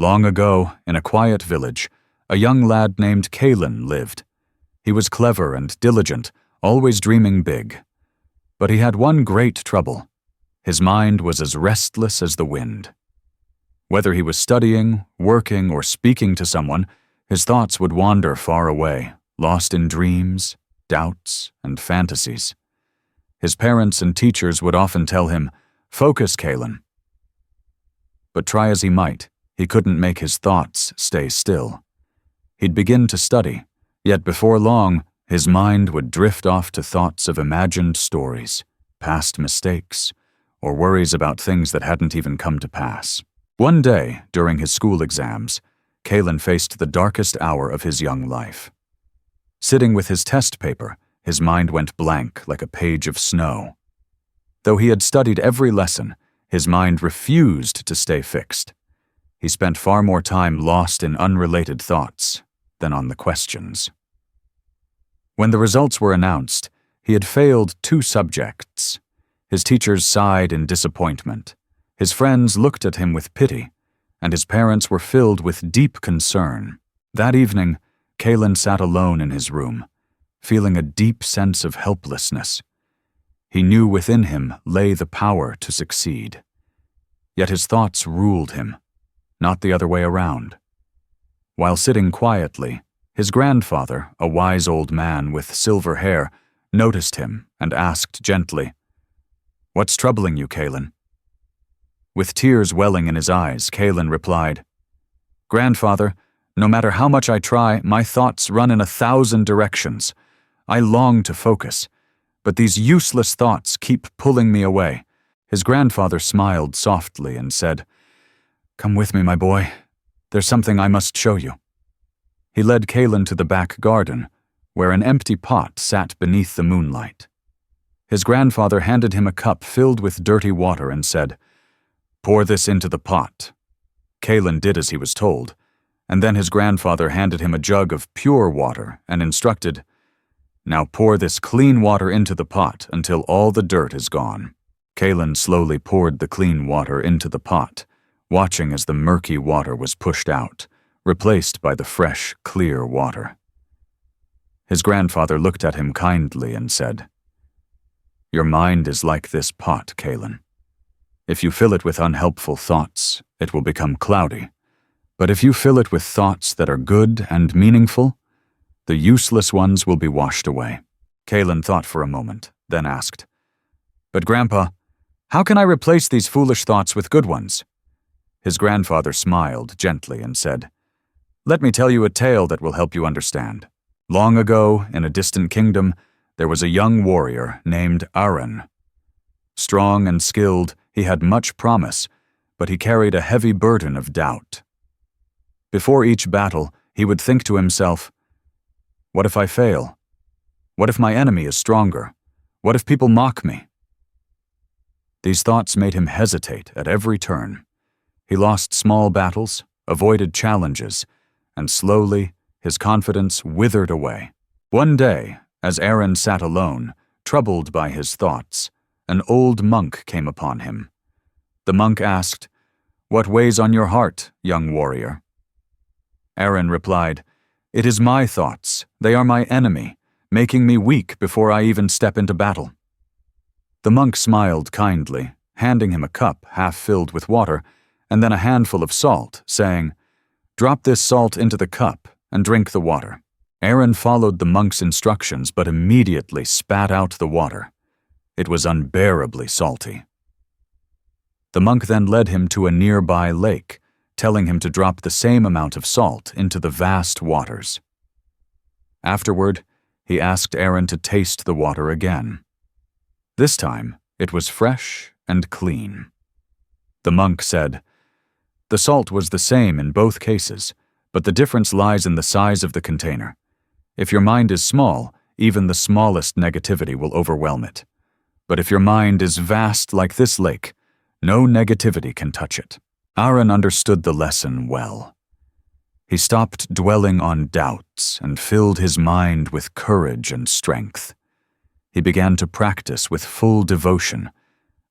Long ago, in a quiet village, a young lad named Kalen lived. He was clever and diligent, always dreaming big. But he had one great trouble. His mind was as restless as the wind. Whether he was studying, working, or speaking to someone, his thoughts would wander far away, lost in dreams, doubts, and fantasies. His parents and teachers would often tell him, "Focus, Kalen." But try as he might, he couldn't make his thoughts stay still. He'd begin to study, yet before long, his mind would drift off to thoughts of imagined stories, past mistakes, or worries about things that hadn't even come to pass. One day, during his school exams, Kalen faced the darkest hour of his young life. Sitting with his test paper, his mind went blank like a page of snow. Though he had studied every lesson, his mind refused to stay fixed. He spent far more time lost in unrelated thoughts than on the questions. When the results were announced, he had failed 2 subjects. His teachers sighed in disappointment. His friends looked at him with pity, and his parents were filled with deep concern. That evening, Kalen sat alone in his room, feeling a deep sense of helplessness. He knew within him lay the power to succeed. Yet his thoughts ruled him, not the other way around. While sitting quietly, his grandfather, a wise old man with silver hair, noticed him and asked gently, "What's troubling you, Kalen?" With tears welling in his eyes, Kalen replied, "Grandfather, no matter how much I try, my thoughts run in 1,000 directions. I long to focus, but these useless thoughts keep pulling me away." His grandfather smiled softly and said, "Come with me, my boy. There's something I must show you." He led Kalen to the back garden, where an empty pot sat beneath the moonlight. His grandfather handed him a cup filled with dirty water and said, "Pour this into the pot." Kalen did as he was told, and then his grandfather handed him a jug of pure water and instructed, "Now pour this clean water into the pot until all the dirt is gone." Kalen slowly poured the clean water into the pot, watching as the murky water was pushed out, replaced by the fresh, clear water. His grandfather looked at him kindly and said, "Your mind is like this pot, Kalen. If you fill it with unhelpful thoughts, it will become cloudy. But if you fill it with thoughts that are good and meaningful, the useless ones will be washed away." Kalen thought for a moment, then asked, "But Grandpa, how can I replace these foolish thoughts with good ones?" His grandfather smiled gently and said, "Let me tell you a tale that will help you understand. Long ago, in a distant kingdom, there was a young warrior named Aaron. Strong and skilled, he had much promise, but he carried a heavy burden of doubt. Before each battle, he would think to himself, "What if I fail? What if my enemy is stronger? What if people mock me?" These thoughts made him hesitate at every turn. He lost small battles, avoided challenges, and slowly his confidence withered away. One day, as Aaron sat alone, troubled by his thoughts, an old monk came upon him. The monk asked, "What weighs on your heart, young warrior?" Aaron replied, "It is my thoughts. They are my enemy, making me weak before I even step into battle." The monk smiled kindly, handing him a cup half filled with water, and then a handful of salt, saying, "Drop this salt into the cup and drink the water." Aaron followed the monk's instructions but immediately spat out the water. It was unbearably salty. The monk then led him to a nearby lake, telling him to drop the same amount of salt into the vast waters. Afterward, he asked Aaron to taste the water again. This time, it was fresh and clean. The monk said, "The salt was the same in both cases, but the difference lies in the size of the container. If your mind is small, even the smallest negativity will overwhelm it. But if your mind is vast like this lake, no negativity can touch it." Aaron understood the lesson well. He stopped dwelling on doubts and filled his mind with courage and strength. He began to practice with full devotion,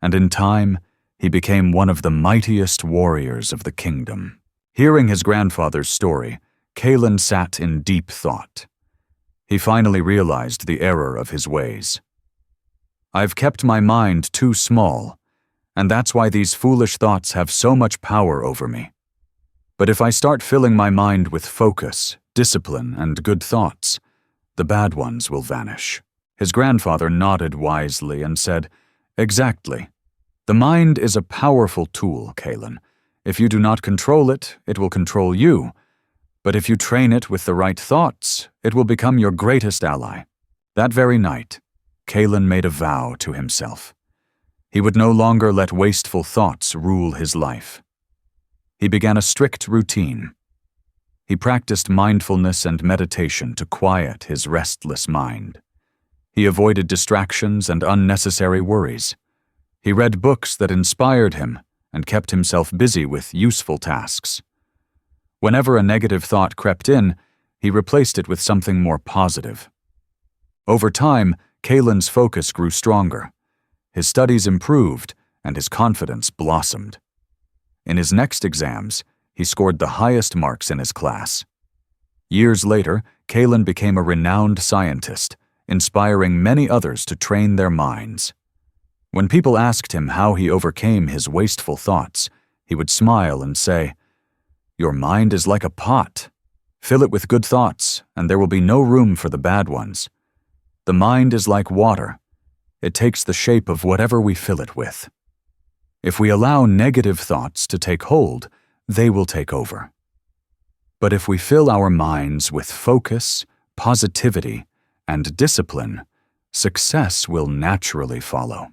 and in time, he became one of the mightiest warriors of the kingdom. Hearing his grandfather's story, Kalen sat in deep thought. He finally realized the error of his ways. I've kept my mind too small, and that's why these foolish thoughts have so much power over me. But if I start filling my mind with focus, discipline, and good thoughts, the bad ones will vanish. His grandfather nodded wisely and said, "Exactly. The mind is a powerful tool, Kalen. If you do not control it, it will control you. But if you train it with the right thoughts, it will become your greatest ally." That very night, Kalen made a vow to himself. He would no longer let wasteful thoughts rule his life. He began a strict routine. He practiced mindfulness and meditation to quiet his restless mind. He avoided distractions and unnecessary worries. He read books that inspired him and kept himself busy with useful tasks. Whenever a negative thought crept in, he replaced it with something more positive. Over time, Kalen's focus grew stronger. His studies improved, and his confidence blossomed. In his next exams, he scored the highest marks in his class. Years later, Kalen became a renowned scientist, inspiring many others to train their minds. When people asked him how he overcame his wasteful thoughts, he would smile and say, "Your mind is like a pot. Fill it with good thoughts, and there will be no room for the bad ones. The mind is like water. It takes the shape of whatever we fill it with. If we allow negative thoughts to take hold, they will take over. But if we fill our minds with focus, positivity, and discipline, success will naturally follow."